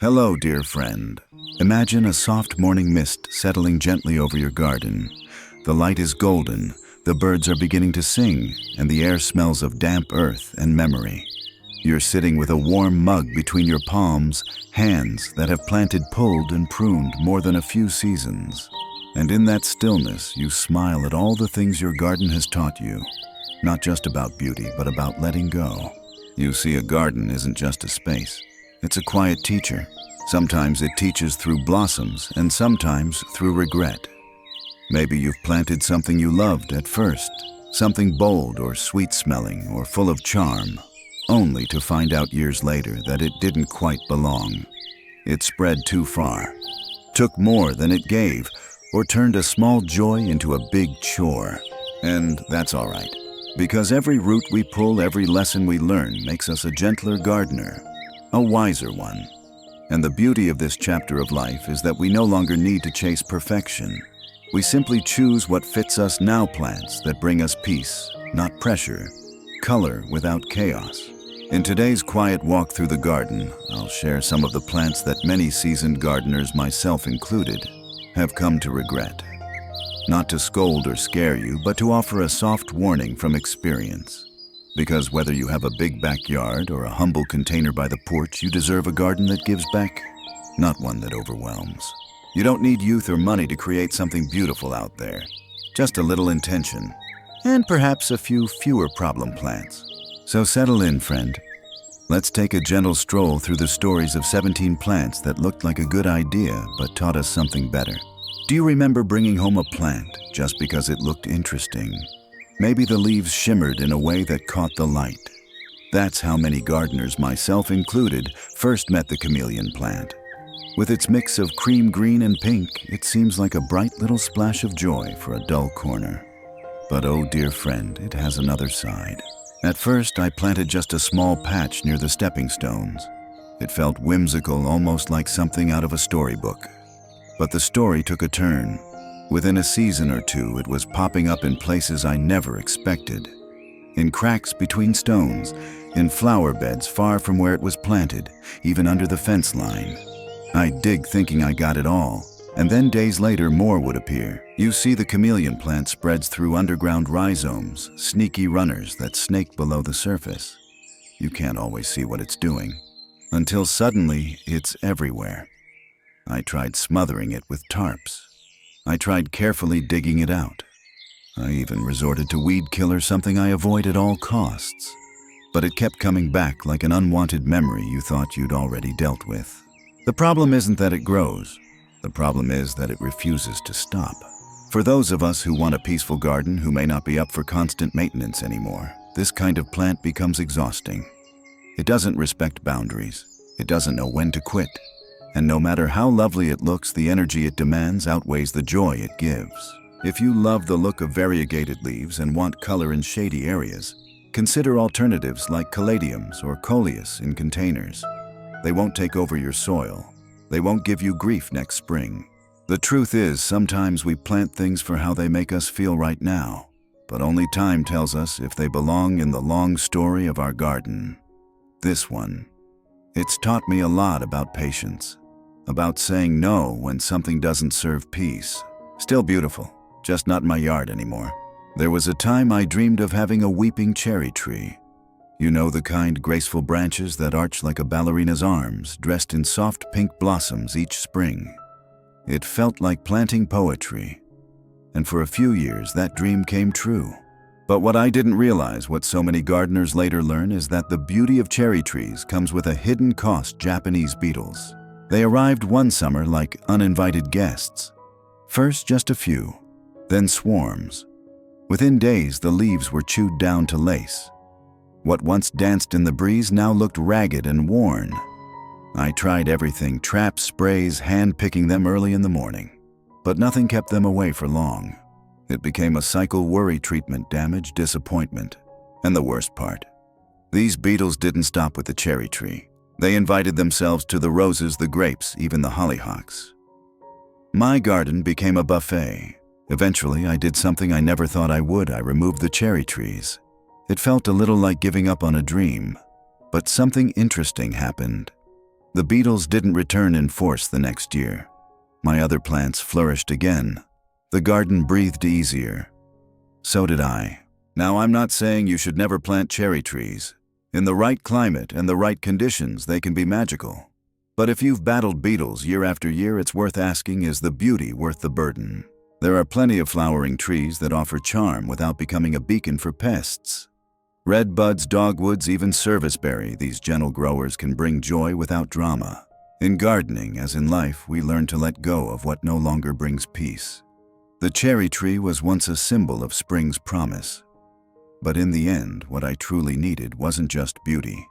Hello, dear friend. Imagine a soft morning mist settling gently over your garden. The light is golden, the birds are beginning to sing, and the air smells of damp earth and memory. You're sitting with a warm mug between your palms, hands that have planted, pulled, and pruned more than a few seasons. And in that stillness, you smile at all the things your garden has taught you. Not just about beauty, but about letting go. You see, a garden isn't just a space. It's a quiet teacher. Sometimes it teaches through blossoms, and sometimes through regret. Maybe you've planted something you loved at first, something bold or sweet-smelling or full of charm, only to find out years later that it didn't quite belong. It spread too far, took more than it gave, or turned a small joy into a big chore. And that's all right, because every root we pull, every lesson we learn makes us a gentler gardener, a wiser one. And the beauty of this chapter of life is that we no longer need to chase perfection. We simply choose what fits us now, plants that bring us peace, not pressure, color without chaos. In today's quiet walk through the garden, I'll share some of the plants that many seasoned gardeners, myself included, have come to regret. Not to scold or scare you, but to offer a soft warning from experience. Because whether you have a big backyard or a humble container by the porch, you deserve a garden that gives back, not one that overwhelms. You don't need youth or money to create something beautiful out there. Just a little intention, and perhaps a few fewer problem plants. So settle in, friend. Let's take a gentle stroll through the stories of 17 plants that looked like a good idea but taught us something better. Do you remember bringing home a plant just because it looked interesting? Maybe the leaves shimmered in a way that caught the light. That's how many gardeners, myself included, first met the chameleon plant. With its mix of cream green and pink, it seems like a bright little splash of joy for a dull corner. But oh dear friend, it has another side. At first, I planted just a small patch near the stepping stones. It felt whimsical, almost like something out of a storybook. But the story took a turn. Within a season or two, it was popping up in places I never expected. In cracks between stones, in flower beds far from where it was planted, even under the fence line. I'd dig thinking I got it all, and then days later more would appear. You see, the chameleon plant spreads through underground rhizomes, sneaky runners that snake below the surface. You can't always see what it's doing, until suddenly it's everywhere. I tried smothering it with tarps. I tried carefully digging it out. I even resorted to weed killer, something I avoid at all costs. But it kept coming back like an unwanted memory you thought you'd already dealt with. The problem isn't that it grows. The problem is that it refuses to stop. For those of us who want a peaceful garden, who may not be up for constant maintenance anymore, this kind of plant becomes exhausting. It doesn't respect boundaries. It doesn't know when to quit. And no matter how lovely it looks, the energy it demands outweighs the joy it gives. If you love the look of variegated leaves and want color in shady areas, consider alternatives like caladiums or coleus in containers. They won't take over your soil. They won't give you grief next spring. The truth is, sometimes we plant things for how they make us feel right now, but only time tells us if they belong in the long story of our garden. This one, it's taught me a lot about patience. About saying no when something doesn't serve peace. Still beautiful, just not my yard anymore. There was a time I dreamed of having a weeping cherry tree. You know, the kind, graceful branches that arch like a ballerina's arms, dressed in soft pink blossoms each spring. It felt like planting poetry. And for a few years, that dream came true. But what I didn't realize, what so many gardeners later learn, is that the beauty of cherry trees comes with a hidden cost: Japanese beetles. They arrived one summer like uninvited guests. First just a few, then swarms. Within days, the leaves were chewed down to lace. What once danced in the breeze now looked ragged and worn. I tried everything: traps, sprays, hand-picking them early in the morning. But nothing kept them away for long. It became a cycle: worry, treatment, damage, disappointment. And the worst part, these beetles didn't stop with the cherry tree. They invited themselves to the roses, the grapes, even the hollyhocks. My garden became a buffet. Eventually, I did something I never thought I would. I removed the cherry trees. It felt a little like giving up on a dream, but something interesting happened. The beetles didn't return in force the next year. My other plants flourished again. The garden breathed easier. So did I. Now, I'm not saying you should never plant cherry trees. In the right climate and the right conditions, they can be magical. But if you've battled beetles year after year, it's worth asking, is the beauty worth the burden? There are plenty of flowering trees that offer charm without becoming a beacon for pests. Redbuds, dogwoods, even serviceberry, these gentle growers can bring joy without drama. In gardening, as in life, we learn to let go of what no longer brings peace. The cherry tree was once a symbol of spring's promise. But in the end, what I truly needed wasn't just beauty.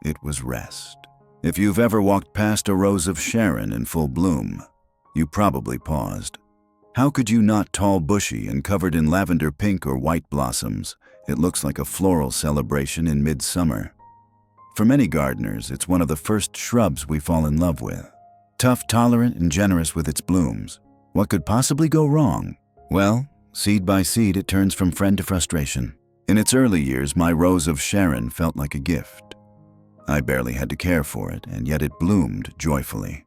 It was rest. If you've ever walked past a rose of Sharon in full bloom, you probably paused. How could you not? Tall, bushy, and covered in lavender pink or white blossoms, it looks like a floral celebration in midsummer. For many gardeners, it's one of the first shrubs we fall in love with. Tough, tolerant, and generous with its blooms. What could possibly go wrong? Well, seed by seed, it turns from friend to frustration. In its early years, my rose of Sharon felt like a gift. I barely had to care for it, and yet it bloomed joyfully.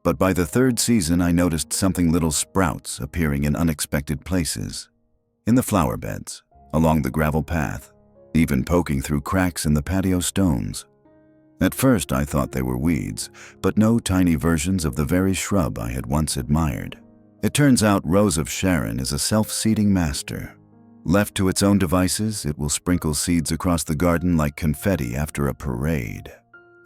But by the third season, I noticed something: little sprouts appearing in unexpected places. In the flower beds, along the gravel path, even poking through cracks in the patio stones. At first, I thought they were weeds, but no, tiny versions of the very shrub I had once admired. It turns out Rose of Sharon is a self-seeding master. Left to its own devices, it will sprinkle seeds across the garden like confetti after a parade.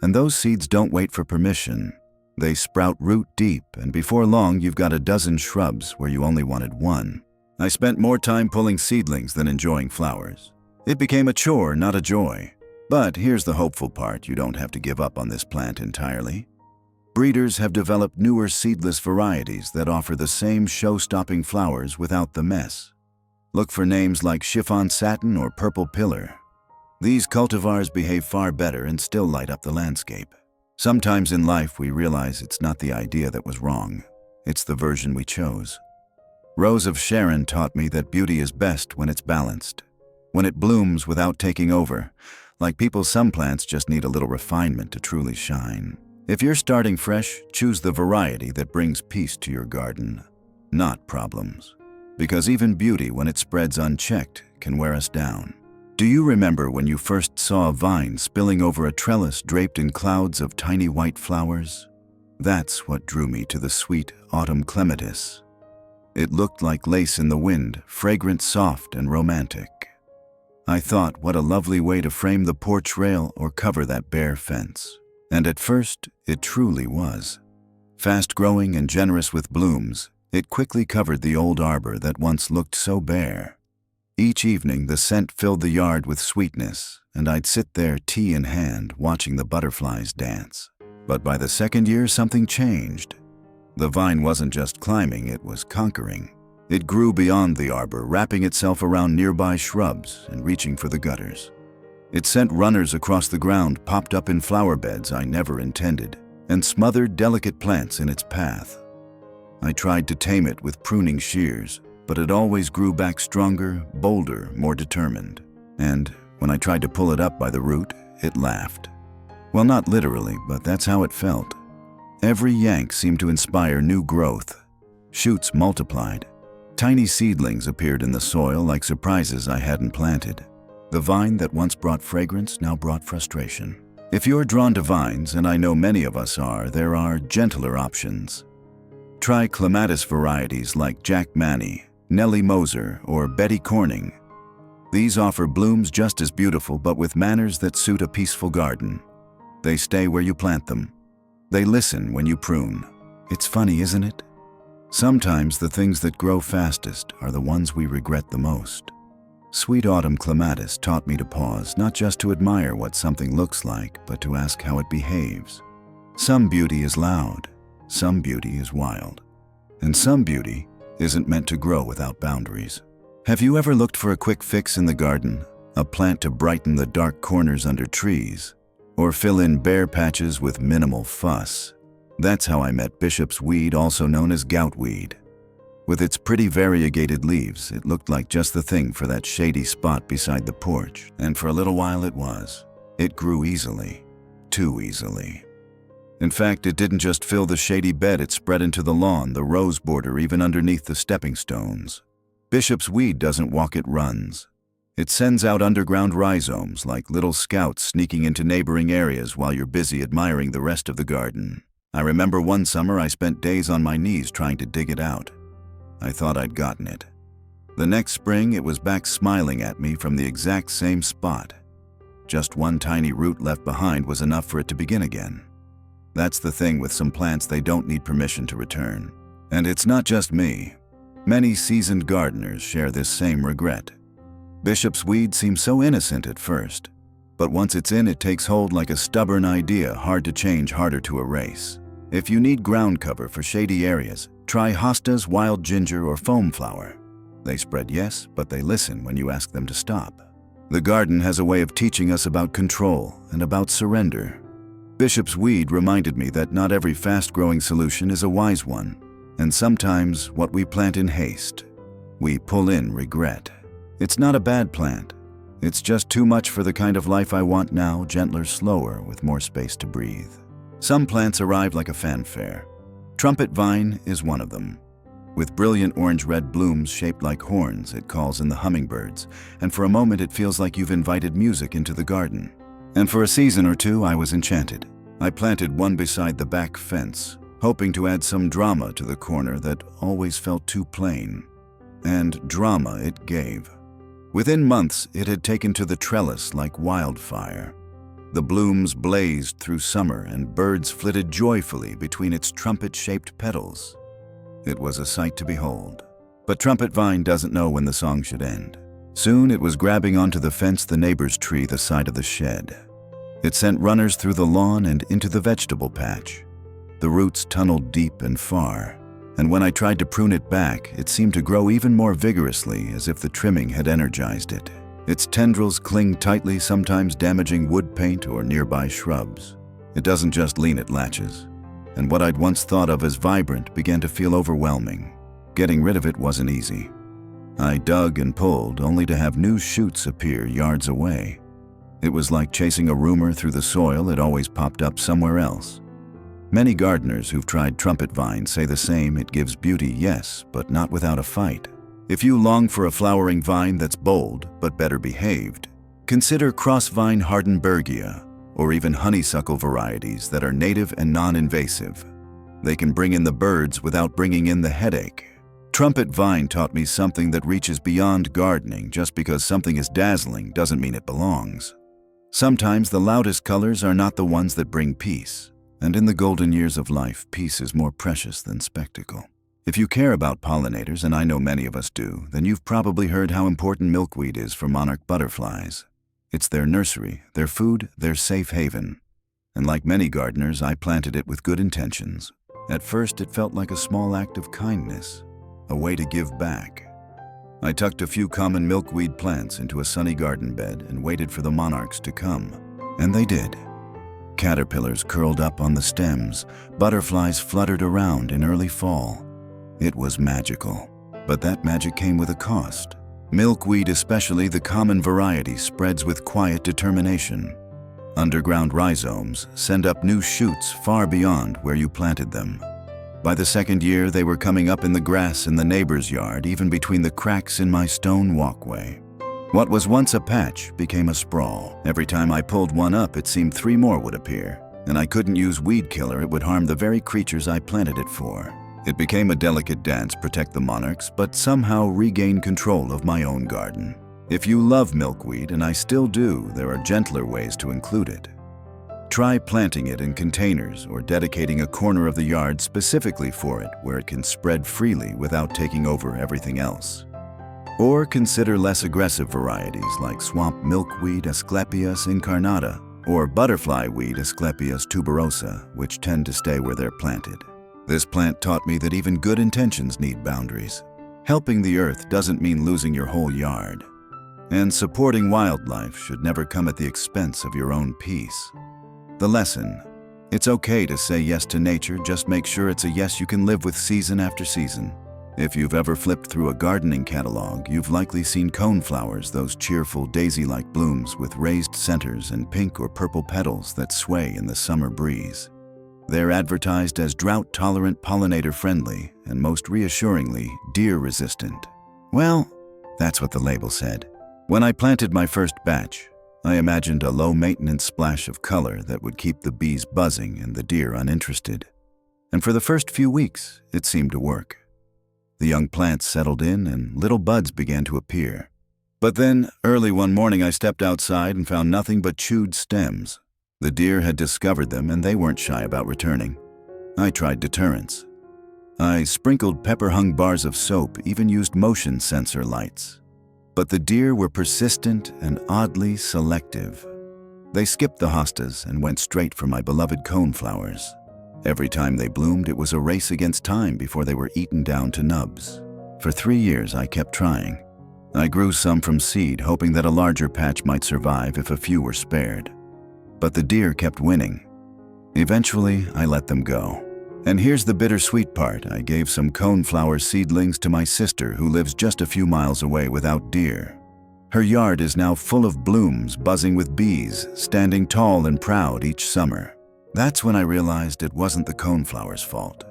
And those seeds don't wait for permission. They sprout root deep, and before long you've got a dozen shrubs where you only wanted one. I spent more time pulling seedlings than enjoying flowers. It became a chore, not a joy. But here's the hopeful part: you don't have to give up on this plant entirely. Breeders have developed newer seedless varieties that offer the same show-stopping flowers without the mess. Look for names like chiffon satin or purple pillar. These cultivars behave far better and still light up the landscape. Sometimes in life we realize it's not the idea that was wrong, it's the version we chose. Rose of Sharon taught me that beauty is best when it's balanced, when it blooms without taking over. Like people, some plants just need a little refinement to truly shine. If you're starting fresh, choose the variety that brings peace to your garden, not problems. Because even beauty, when it spreads unchecked, can wear us down. Do you remember when you first saw a vine spilling over a trellis draped in clouds of tiny white flowers? That's what drew me to the sweet autumn clematis. It looked like lace in the wind, fragrant, soft, and romantic. I thought, what a lovely way to frame the porch rail or cover that bare fence. And at first, it truly was. Fast-growing and generous with blooms, it quickly covered the old arbor that once looked so bare. Each evening, the scent filled the yard with sweetness, and I'd sit there, tea in hand, watching the butterflies dance. But by the second year, something changed. The vine wasn't just climbing, it was conquering. It grew beyond the arbor, wrapping itself around nearby shrubs and reaching for the gutters. It sent runners across the ground, popped up in flower beds I never intended, and smothered delicate plants in its path. I tried to tame it with pruning shears, but it always grew back stronger, bolder, more determined. And when I tried to pull it up by the root, it laughed. Well, not literally, but that's how it felt. Every yank seemed to inspire new growth. Shoots multiplied. Tiny seedlings appeared in the soil like surprises I hadn't planted. The vine that once brought fragrance now brought frustration. If you're drawn to vines, and I know many of us are, there are gentler options. Try clematis varieties like Jack Manny, Nellie Moser, or Betty Corning. These offer blooms just as beautiful, but with manners that suit a peaceful garden. They stay where you plant them. They listen when you prune. It's funny, isn't it? Sometimes the things that grow fastest are the ones we regret the most. Sweet autumn clematis taught me to pause, not just to admire what something looks like, but to ask how it behaves. Some beauty is loud. Some beauty is wild. And some beauty isn't meant to grow without boundaries. Have you ever looked for a quick fix in the garden? A plant to brighten the dark corners under trees? Or fill in bare patches with minimal fuss? That's how I met bishop's weed, also known as goutweed. With its pretty variegated leaves, it looked like just the thing for that shady spot beside the porch. And for a little while it was. It grew easily. Too easily. In fact, it didn't just fill the shady bed, it spread into the lawn, the rose border, even underneath the stepping stones. Bishop's weed doesn't walk, it runs. It sends out underground rhizomes like little scouts sneaking into neighboring areas while you're busy admiring the rest of the garden. I remember one summer I spent days on my knees trying to dig it out. I thought I'd gotten it. The next spring, it was back smiling at me from the exact same spot. Just one tiny root left behind was enough for it to begin again. That's the thing with some plants, they don't need permission to return. And it's not just me. Many seasoned gardeners share this same regret. Bishop's weed seems so innocent at first, but once it's in, it takes hold like a stubborn idea, hard to change, harder to erase. If you need ground cover for shady areas, try hostas, wild ginger, or foam flower. They spread, yes, but they listen when you ask them to stop. The garden has a way of teaching us about control and about surrender. Bishop's weed reminded me that not every fast-growing solution is a wise one, and sometimes what we plant in haste, we pull in regret. It's not a bad plant. It's just too much for the kind of life I want now, gentler, slower, with more space to breathe. Some plants arrive like a fanfare. Trumpet vine is one of them. With brilliant orange-red blooms shaped like horns, it calls in the hummingbirds, and for a moment it feels like you've invited music into the garden. And for a season or two, I was enchanted. I planted one beside the back fence, hoping to add some drama to the corner that always felt too plain. And drama it gave. Within months, it had taken to the trellis like wildfire. The blooms blazed through summer, and birds flitted joyfully between its trumpet-shaped petals. It was a sight to behold. But trumpet vine doesn't know when the song should end. Soon it was grabbing onto the fence, the neighbor's tree, the side of the shed. It sent runners through the lawn and into the vegetable patch. The roots tunneled deep and far, and when I tried to prune it back, it seemed to grow even more vigorously, as if the trimming had energized it. Its tendrils cling tightly, sometimes damaging wood paint or nearby shrubs. It doesn't just lean, it latches. And what I'd once thought of as vibrant began to feel overwhelming. Getting rid of it wasn't easy. I dug and pulled, only to have new shoots appear yards away. It was like chasing a rumor through the soil. It always popped up somewhere else. Many gardeners who've tried trumpet vine say the same. It gives beauty, yes, but not without a fight. If you long for a flowering vine that's bold but better behaved, consider crossvine Hardenbergia, or even honeysuckle varieties that are native and non-invasive. They can bring in the birds without bringing in the headache. Trumpet vine taught me something that reaches beyond gardening. Just because something is dazzling doesn't mean it belongs. Sometimes the loudest colors are not the ones that bring peace. And in the golden years of life, peace is more precious than spectacle. If you care about pollinators, and I know many of us do, then you've probably heard how important milkweed is for monarch butterflies. It's their nursery, their food, their safe haven. And like many gardeners, I planted it with good intentions. At first, it felt like a small act of kindness, a way to give back. I tucked a few common milkweed plants into a sunny garden bed and waited for the monarchs to come. And they did. Caterpillars curled up on the stems, butterflies fluttered around in early fall. It was magical, but that magic came with a cost. Milkweed, especially the common variety, spreads with quiet determination. Underground rhizomes send up new shoots far beyond where you planted them. By the second year, they were coming up in the grass in the neighbor's yard, even between the cracks in my stone walkway. What was once a patch became a sprawl. Every time I pulled one up, it seemed 3 more would appear. And I couldn't use weed killer, it would harm the very creatures I planted it for. It became a delicate dance, protect the monarchs, but somehow regain control of my own garden. If you love milkweed, and I still do, there are gentler ways to include it. Try planting it in containers or dedicating a corner of the yard specifically for it, where it can spread freely without taking over everything else. Or consider less aggressive varieties like swamp milkweed Asclepias incarnata or butterfly weed Asclepias tuberosa, which tend to stay where they're planted. This plant taught me that even good intentions need boundaries. Helping the earth doesn't mean losing your whole yard. And supporting wildlife should never come at the expense of your own peace. The lesson: it's okay to say yes to nature, just make sure it's a yes you can live with season after season. If you've ever flipped through a gardening catalog, you've likely seen coneflowers, those cheerful daisy-like blooms with raised centers and pink or purple petals that sway in the summer breeze. They're advertised as drought-tolerant, pollinator-friendly, and most reassuringly, deer-resistant. Well, that's what the label said. When I planted my first batch, I imagined a low-maintenance splash of color that would keep the bees buzzing and the deer uninterested. And for the first few weeks, it seemed to work. The young plants settled in and little buds began to appear. But then, early one morning, I stepped outside and found nothing but chewed stems. The deer had discovered them and they weren't shy about returning. I tried deterrents. I sprinkled pepper-hung bars of soap, even used motion sensor lights. But the deer were persistent and oddly selective. They skipped the hostas and went straight for my beloved coneflowers. Every time they bloomed, it was a race against time before they were eaten down to nubs. For 3 years, I kept trying. I grew some from seed, hoping that a larger patch might survive if a few were spared. But the deer kept winning. Eventually, I let them go. And here's the bittersweet part. I gave some coneflower seedlings to my sister who lives just a few miles away without deer. Her yard is now full of blooms, buzzing with bees, standing tall and proud each summer. That's when I realized it wasn't the coneflower's fault.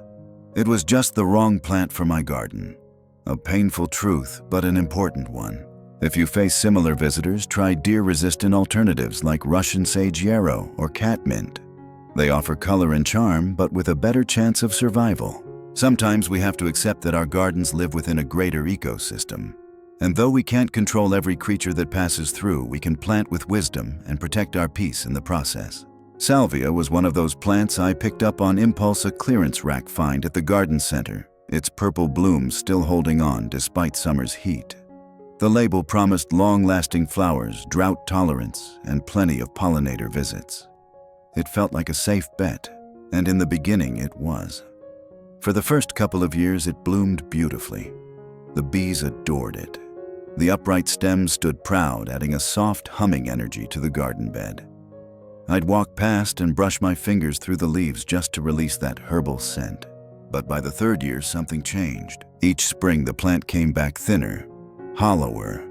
It was just the wrong plant for my garden. A painful truth, but an important one. If you face similar visitors, try deer-resistant alternatives like Russian sage yarrow or catmint. They offer color and charm, but with a better chance of survival. Sometimes we have to accept that our gardens live within a greater ecosystem. And though we can't control every creature that passes through, we can plant with wisdom and protect our peace in the process. Salvia was one of those plants I picked up on impulse, a clearance rack find at the garden center, its purple blooms still holding on despite summer's heat. The label promised long-lasting flowers, drought tolerance, and plenty of pollinator visits. It felt like a safe bet, and in the beginning it was. For the first couple of years it bloomed beautifully. The bees adored it. The upright stems stood proud, adding a soft humming energy to the garden bed. I'd walk past and brush my fingers through the leaves just to release that herbal scent. But by the third year something changed. Each spring the plant came back thinner, hollower.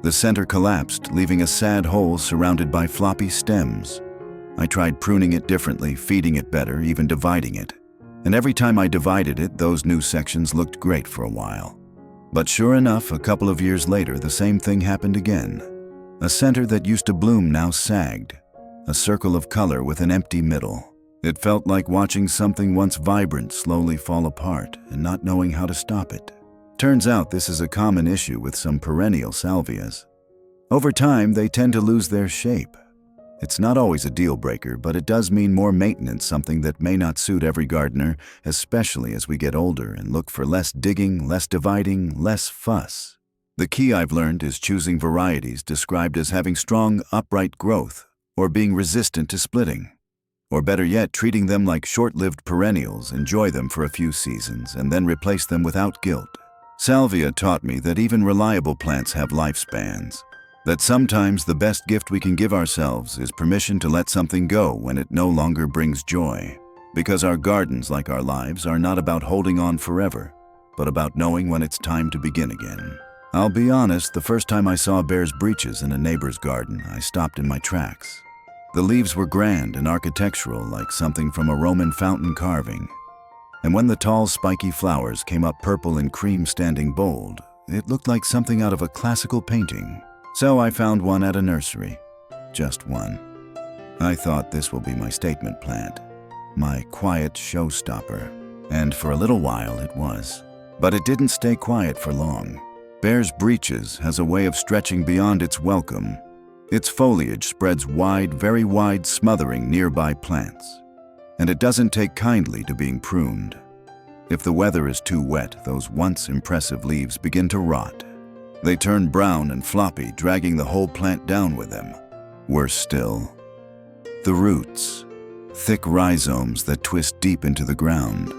The center collapsed, leaving a sad hole surrounded by floppy stems. I tried pruning it differently, feeding it better, even dividing it. And every time I divided it, those new sections looked great for a while. But sure enough, a couple of years later, the same thing happened again. A center that used to bloom now sagged, a circle of color with an empty middle. It felt like watching something once vibrant slowly fall apart and not knowing how to stop it. Turns out this is a common issue with some perennial salvias. Over time, they tend to lose their shape. It's not always a deal breaker, but it does mean more maintenance, something that may not suit every gardener, especially as we get older and look for less digging, less dividing, less fuss. The key I've learned is choosing varieties described as having strong, upright growth or being resistant to splitting. Or better yet, treating them like short-lived perennials, enjoy them for a few seasons, and then replace them without guilt. Salvia taught me that even reliable plants have lifespans. That sometimes the best gift we can give ourselves is permission to let something go when it no longer brings joy. Because our gardens, like our lives, are not about holding on forever, but about knowing when it's time to begin again. I'll be honest, the first time I saw bear's breeches in a neighbor's garden, I stopped in my tracks. The leaves were grand and architectural, like something from a Roman fountain carving. And when the tall, spiky flowers came up purple and cream standing bold, it looked like something out of a classical painting. So I found one at a nursery. Just one. I thought this will be my statement plant, my quiet showstopper. And for a little while it was. But it didn't stay quiet for long. Bear's breeches has a way of stretching beyond its welcome. Its foliage spreads wide, very wide, smothering nearby plants. And it doesn't take kindly to being pruned. If the weather is too wet, those once impressive leaves begin to rot. They turn brown and floppy, dragging the whole plant down with them. Worse still, the roots, thick rhizomes that twist deep into the ground.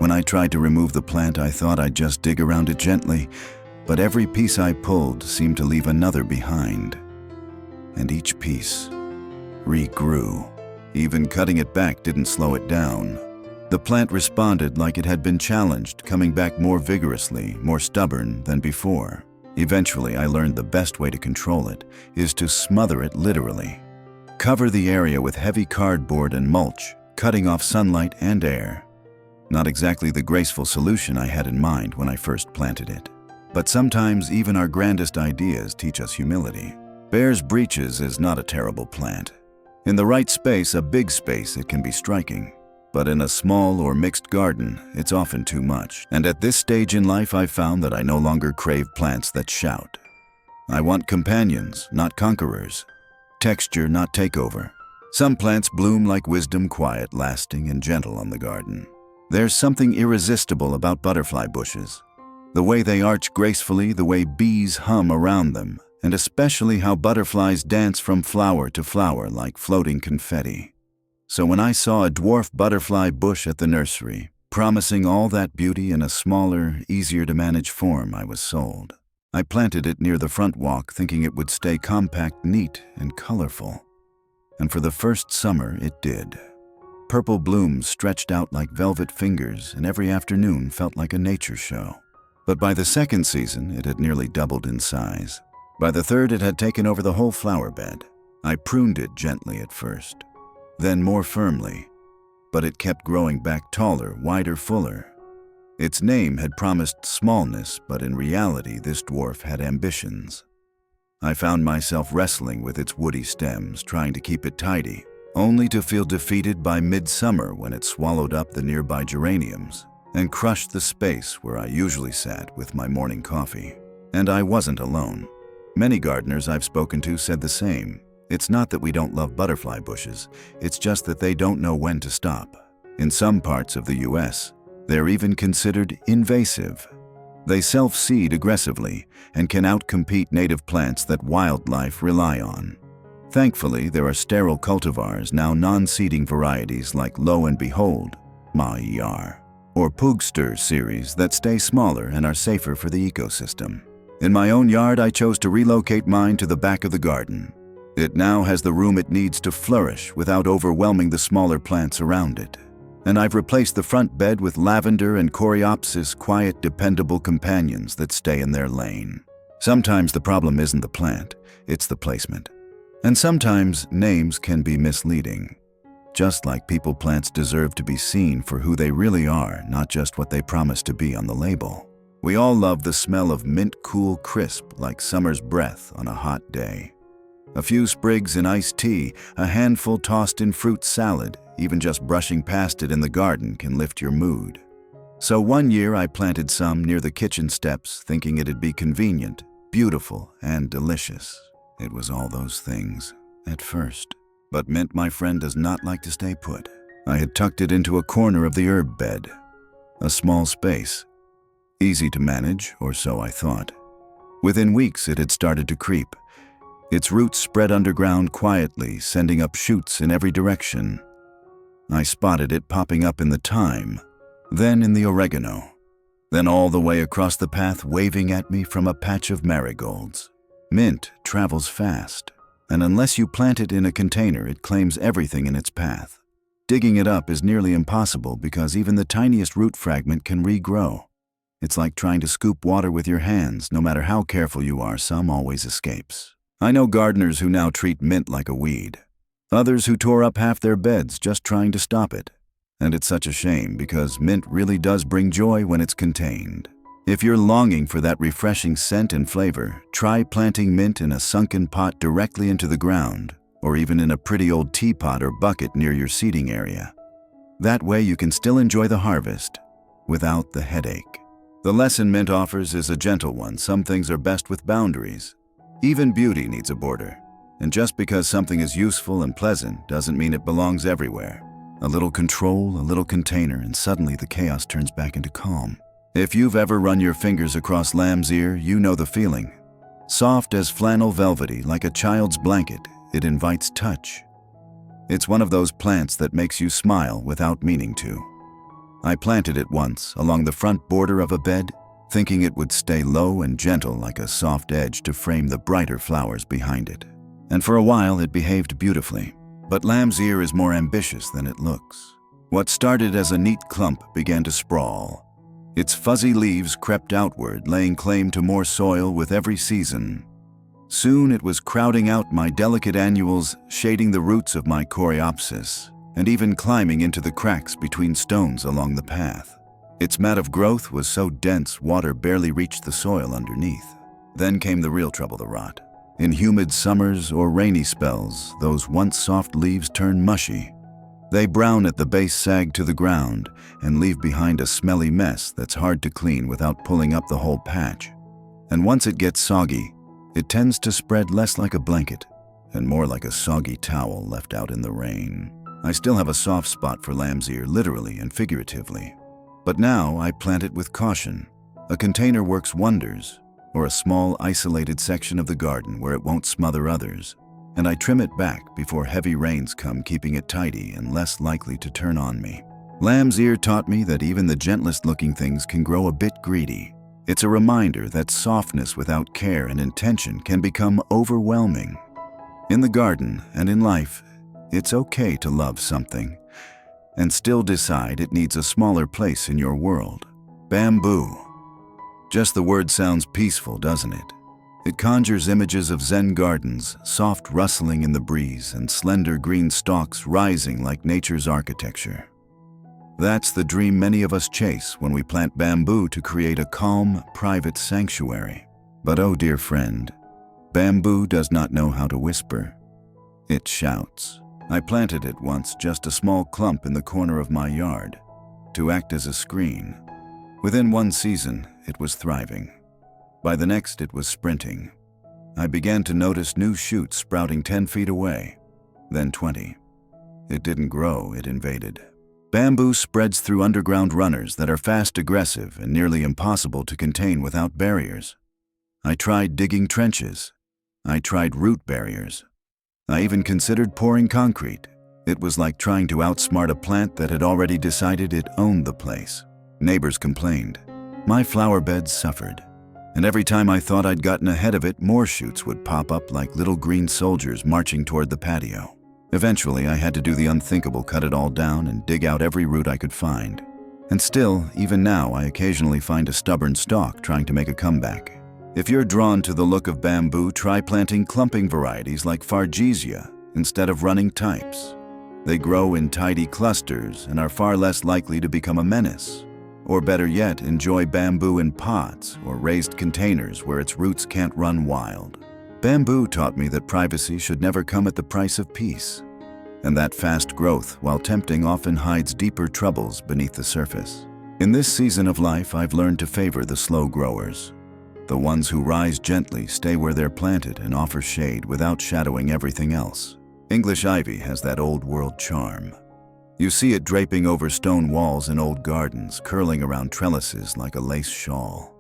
When I tried to remove the plant, I thought I'd just dig around it gently, but every piece I pulled seemed to leave another behind. And each piece regrew. Even cutting it back didn't slow it down. The plant responded like it had been challenged, coming back more vigorously, more stubborn than before. Eventually, I learned the best way to control it is to smother it literally. Cover the area with heavy cardboard and mulch, cutting off sunlight and air. Not exactly the graceful solution I had in mind when I first planted it. But sometimes even our grandest ideas teach us humility. Bear's breeches is not a terrible plant. In the right space, a big space, it can be striking. But in a small or mixed garden, it's often too much. And at this stage in life, I've found that I no longer crave plants that shout. I want companions, not conquerors. Texture, not takeover. Some plants bloom like wisdom, quiet, lasting, and gentle on the garden. There's something irresistible about butterfly bushes. The way they arch gracefully, the way bees hum around them, and especially how butterflies dance from flower to flower like floating confetti. So when I saw a dwarf butterfly bush at the nursery, promising all that beauty in a smaller, easier-to-manage form, I was sold. I planted it near the front walk, thinking it would stay compact, neat, and colorful. And for the first summer, it did. Purple blooms stretched out like velvet fingers, and every afternoon felt like a nature show. But by the second season, it had nearly doubled in size. By the third, it had taken over the whole flower bed. I pruned it gently at first, then more firmly, but it kept growing back taller, wider, fuller. Its name had promised smallness, but in reality, this dwarf had ambitions. I found myself wrestling with its woody stems, trying to keep it tidy, only to feel defeated by midsummer when it swallowed up the nearby geraniums and crushed the space where I usually sat with my morning coffee. And I wasn't alone. Many gardeners I've spoken to said the same. It's not that we don't love butterfly bushes, it's just that they don't know when to stop. In some parts of the US, they're even considered invasive. They self-seed aggressively and can outcompete native plants that wildlife rely on. Thankfully, there are sterile cultivars, now non-seeding varieties like Lo and Behold, Ma-er, or Pugster series that stay smaller and are safer for the ecosystem. In my own yard, I chose to relocate mine to the back of the garden. It now has the room it needs to flourish without overwhelming the smaller plants around it. And I've replaced the front bed with lavender and coreopsis, quiet, dependable companions that stay in their lane. Sometimes the problem isn't the plant, it's the placement. And sometimes names can be misleading. Just like people, plants deserve to be seen for who they really are, not just what they promise to be on the label. We all love the smell of mint, cool, crisp, like summer's breath on a hot day. A few sprigs in iced tea, a handful tossed in fruit salad, even just brushing past it in the garden can lift your mood. So one year I planted some near the kitchen steps, thinking it'd be convenient, beautiful, and delicious. It was all those things, at first. But mint, my friend, does not like to stay put. I had tucked it into a corner of the herb bed. A small space. Easy to manage, or so I thought. Within weeks it had started to creep. Its roots spread underground quietly, sending up shoots in every direction. I spotted it popping up in the thyme, then in the oregano, then all the way across the path waving at me from a patch of marigolds. Mint travels fast, and unless you plant it in a container, it claims everything in its path. Digging it up is nearly impossible because even the tiniest root fragment can regrow. It's like trying to scoop water with your hands. No matter how careful you are, some always escapes. I know gardeners who now treat mint like a weed. Others who tore up half their beds just trying to stop it. And it's such a shame because mint really does bring joy when it's contained. If you're longing for that refreshing scent and flavor, try planting mint in a sunken pot directly into the ground, or even in a pretty old teapot or bucket near your seating area. That way you can still enjoy the harvest without the headache. The lesson mint offers is a gentle one. Some things are best with boundaries. Even beauty needs a border. And just because something is useful and pleasant doesn't mean it belongs everywhere. A little control, a little container, and suddenly the chaos turns back into calm. If you've ever run your fingers across lamb's ear, you know the feeling. Soft as flannel, velvety, like a child's blanket, it invites touch. It's one of those plants that makes you smile without meaning to. I planted it once along the front border of a bed, thinking it would stay low and gentle like a soft edge to frame the brighter flowers behind it. And for a while it behaved beautifully. But lamb's ear is more ambitious than it looks. What started as a neat clump began to sprawl. Its fuzzy leaves crept outward, laying claim to more soil with every season. Soon it was crowding out my delicate annuals, shading the roots of my coreopsis. and even climbing into the cracks between stones along the path. Its mat of growth was so dense water barely reached the soil underneath. Then came the real trouble, the rot. In humid summers or rainy spells, those once soft leaves turn mushy. They brown at the base, sag to the ground, and leave behind a smelly mess that's hard to clean without pulling up the whole patch. And once it gets soggy, it tends to spread less like a blanket and more like a soggy towel left out in the rain. I still have a soft spot for lamb's ear, literally and figuratively. But now I plant it with caution. A container works wonders, or a small isolated section of the garden where it won't smother others. And I trim it back before heavy rains come, keeping it tidy and less likely to turn on me. Lamb's ear taught me that even the gentlest looking things can grow a bit greedy. It's a reminder that softness without care and intention can become overwhelming. In the garden and in life, it's okay to love something and still decide it needs a smaller place in your world. Bamboo. Just the word sounds peaceful, doesn't it? It conjures images of Zen gardens, soft rustling in the breeze, and slender green stalks rising like nature's architecture. That's the dream many of us chase when we plant bamboo to create a calm, private sanctuary. But oh dear friend, bamboo does not know how to whisper. It shouts. I planted it once, just a small clump in the corner of my yard, to act as a screen. Within one season, it was thriving. By the next, it was sprinting. I began to notice new shoots sprouting 10 feet away, then 20. It didn't grow, it invaded. Bamboo spreads through underground runners that are fast, aggressive, and nearly impossible to contain without barriers. I tried digging trenches. I tried root barriers. I even considered pouring concrete. It was like trying to outsmart a plant that had already decided it owned the place. Neighbors complained. My flower beds suffered. And every time I thought I'd gotten ahead of it, more shoots would pop up like little green soldiers marching toward the patio. Eventually, I had to do the unthinkable, cut it all down and dig out every root I could find. And still, even now, I occasionally find a stubborn stalk trying to make a comeback. If you're drawn to the look of bamboo, try planting clumping varieties like Fargesia instead of running types. They grow in tidy clusters and are far less likely to become a menace. Or better yet, enjoy bamboo in pots or raised containers where its roots can't run wild. Bamboo taught me that privacy should never come at the price of peace, and that fast growth, while tempting, often hides deeper troubles beneath the surface. In this season of life, I've learned to favor the slow growers. The ones who rise gently, stay where they're planted, and offer shade without shadowing everything else. English ivy has that old-world charm. You see it draping over stone walls in old gardens, curling around trellises like a lace shawl.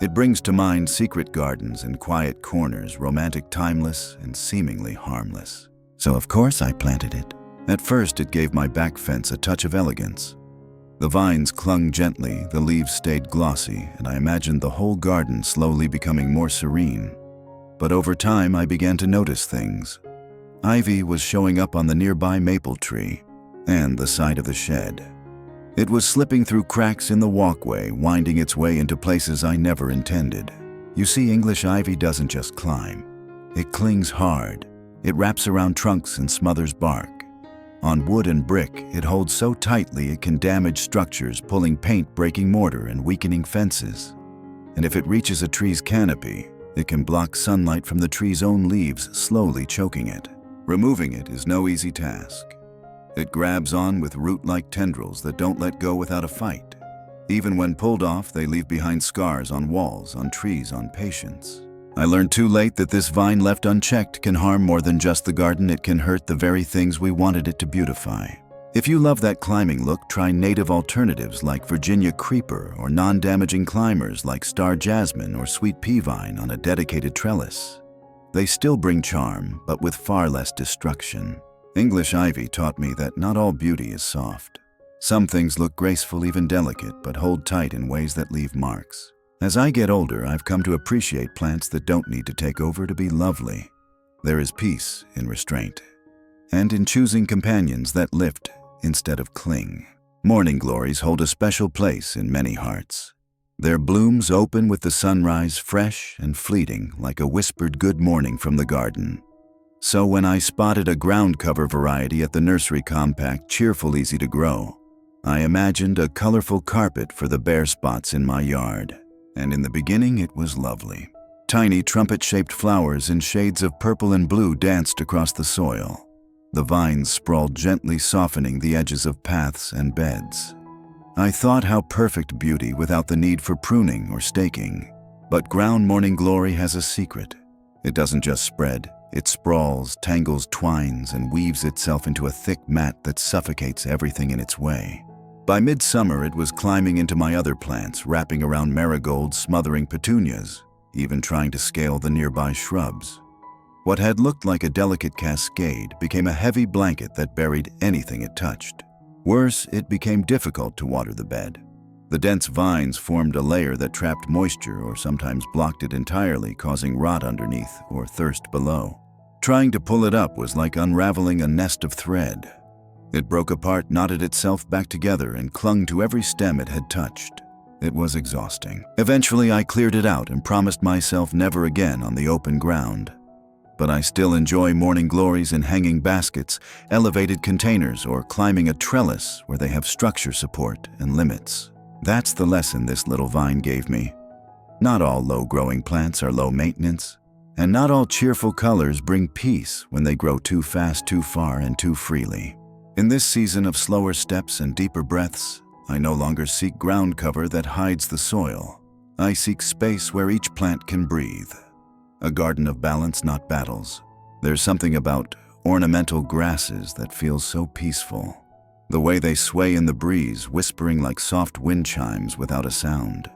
It brings to mind secret gardens and quiet corners, romantic, timeless, and seemingly harmless. So of course I planted it. At first it gave my back fence a touch of elegance. The vines clung gently, the leaves stayed glossy, and I imagined the whole garden slowly becoming more serene. But over time I began to notice things. Ivy was showing up on the nearby maple tree and the side of the shed. It was slipping through cracks in the walkway, winding its way into places I never intended. You see, English ivy doesn't just climb. It clings hard. It wraps around trunks and smothers bark. On wood and brick, it holds so tightly it can damage structures, pulling paint, breaking mortar, and weakening fences. And if it reaches a tree's canopy, it can block sunlight from the tree's own leaves, slowly choking it. Removing it is no easy task. It grabs on with root-like tendrils that don't let go without a fight. Even when pulled off, they leave behind scars on walls, on trees, on patience. I learned too late that this vine left unchecked can harm more than just the garden. It can hurt the very things we wanted it to beautify. If you love that climbing look, try native alternatives like Virginia creeper or non-damaging climbers like star jasmine or sweet pea vine on a dedicated trellis. They still bring charm, but with far less destruction. English ivy taught me that not all beauty is soft. Some things look graceful, even delicate, but hold tight in ways that leave marks. As I get older, I've come to appreciate plants that don't need to take over to be lovely. There is peace in restraint, and in choosing companions that lift instead of cling. Morning glories hold a special place in many hearts. Their blooms open with the sunrise, fresh and fleeting, like a whispered good morning from the garden. So when I spotted a ground cover variety at the nursery compact, cheerful, easy to grow, I imagined a colorful carpet for the bare spots in my yard. And in the beginning, it was lovely. Tiny trumpet-shaped flowers in shades of purple and blue danced across the soil. The vines sprawled gently, softening the edges of paths and beds. I thought how perfect beauty without the need for pruning or staking. But ground morning glory has a secret. It doesn't just spread. It sprawls, tangles, twines, and weaves itself into a thick mat that suffocates everything in its way. By midsummer, it was climbing into my other plants, wrapping around marigolds, smothering petunias, even trying to scale the nearby shrubs. What had looked like a delicate cascade became a heavy blanket that buried anything it touched. Worse, it became difficult to water the bed. The dense vines formed a layer that trapped moisture or sometimes blocked it entirely, causing rot underneath or thirst below. Trying to pull it up was like unraveling a nest of thread. It broke apart, knotted itself back together, and clung to every stem it had touched. It was exhausting. Eventually, I cleared it out and promised myself never again on the open ground. But I still enjoy morning glories in hanging baskets, elevated containers, or climbing a trellis where they have structure support and limits. That's the lesson this little vine gave me. Not all low-growing plants are low maintenance, and not all cheerful colors bring peace when they grow too fast, too far, and too freely. In this season of slower steps and deeper breaths, I no longer seek ground cover that hides the soil. I seek space where each plant can breathe. A garden of balance, not battles. There's something about ornamental grasses that feels so peaceful. The way they sway in the breeze, whispering like soft wind chimes without a sound.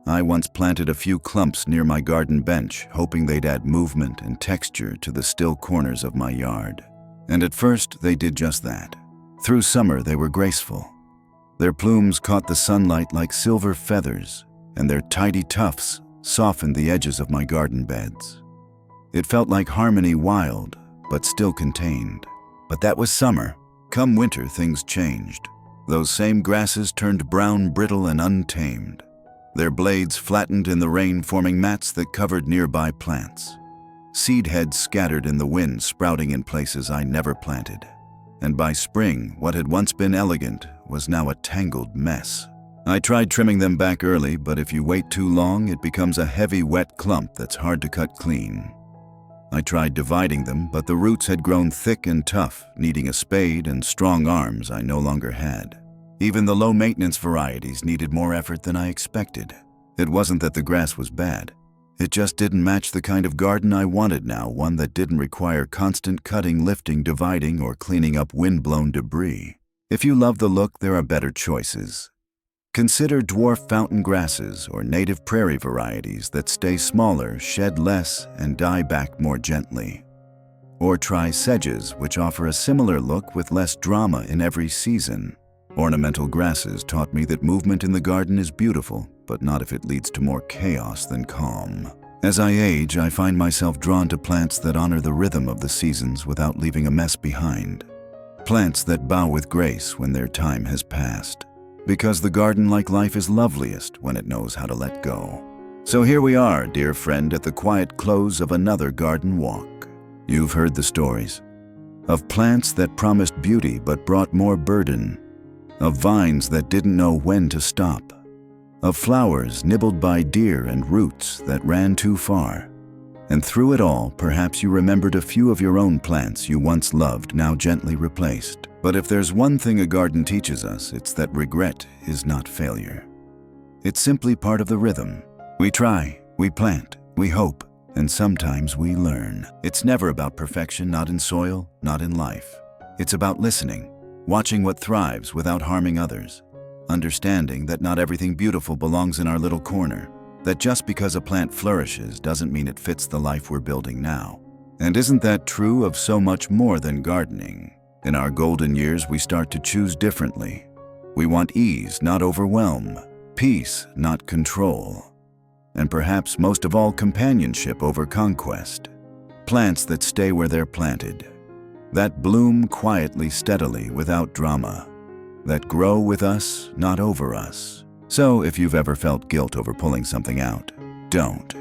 I once planted a few clumps near my garden bench, hoping they'd add movement and texture to the still corners of my yard. And at first, they did just that. Through summer, they were graceful. Their plumes caught the sunlight like silver feathers, and their tidy tufts softened the edges of my garden beds. It felt like harmony, wild, but still contained. But that was summer. Come winter, things changed. Those same grasses turned brown, brittle, and untamed. Their blades flattened in the rain, forming mats that covered nearby plants. Seed heads scattered in the wind, sprouting in places I never planted. And by spring, what had once been elegant was now a tangled mess. I tried trimming them back early, but if you wait too long, it becomes a heavy, wet clump that's hard to cut clean. I tried dividing them, but the roots had grown thick and tough, needing a spade and strong arms I no longer had. Even the low-maintenance varieties needed more effort than I expected. It wasn't that the grass was bad. It just didn't match the kind of garden I wanted now, one that didn't require constant cutting, lifting, dividing, or cleaning up wind-blown debris. If you love the look, there are better choices. Consider dwarf fountain grasses or native prairie varieties that stay smaller, shed less, and die back more gently. Or try sedges, which offer a similar look with less drama in every season. Ornamental grasses taught me that movement in the garden is beautiful, but not if it leads to more chaos than calm. As I age, I find myself drawn to plants that honor the rhythm of the seasons without leaving a mess behind. Plants that bow with grace when their time has passed. Because the garden, like life, is loveliest when it knows how to let go. So here we are, dear friend, at the quiet close of another garden walk. You've heard the stories of plants that promised beauty but brought more burden, of vines that didn't know when to stop, of flowers nibbled by deer and roots that ran too far. And through it all, perhaps you remembered a few of your own plants you once loved, now gently replaced. But if there's one thing a garden teaches us, it's that regret is not failure. It's simply part of the rhythm. We try, we plant, we hope, and sometimes we learn. It's never about perfection, not in soil, not in life. It's about listening, watching what thrives without harming others, understanding that not everything beautiful belongs in our little corner, that just because a plant flourishes doesn't mean it fits the life we're building now. And isn't that true of so much more than gardening? In our golden years, we start to choose differently. We want ease, not overwhelm, peace, not control, and perhaps most of all, companionship over conquest. Plants that stay where they're planted, that bloom quietly, steadily, without drama, that grow with us, not over us. So if you've ever felt guilt over pulling something out, don't.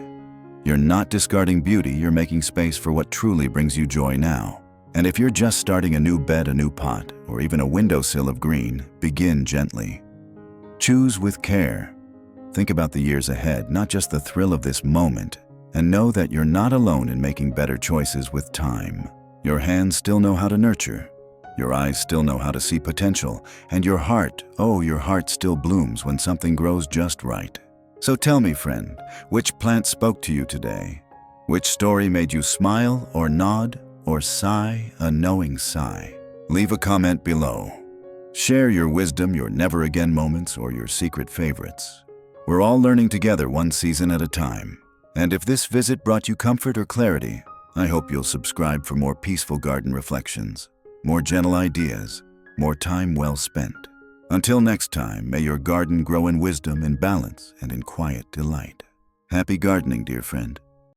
You're not discarding beauty, you're making space for what truly brings you joy now. And if you're just starting a new bed, a new pot, or even a windowsill of green, begin gently. Choose with care. Think about the years ahead, not just the thrill of this moment, and know that you're not alone in making better choices with time. Your hands still know how to nurture. Your eyes still know how to see potential, and your heart, oh, your heart still blooms when something grows just right. So tell me, friend, which plant spoke to you today? Which story made you smile or nod or sigh a knowing sigh? Leave a comment below. Share your wisdom, your never again moments, or your secret favorites. We're all learning together, one season at a time. And if this visit brought you comfort or clarity, I hope you'll subscribe for more peaceful garden reflections, more gentle ideas, more time well spent. Until next time, may your garden grow in wisdom, in balance, and in quiet delight. Happy gardening, dear friend.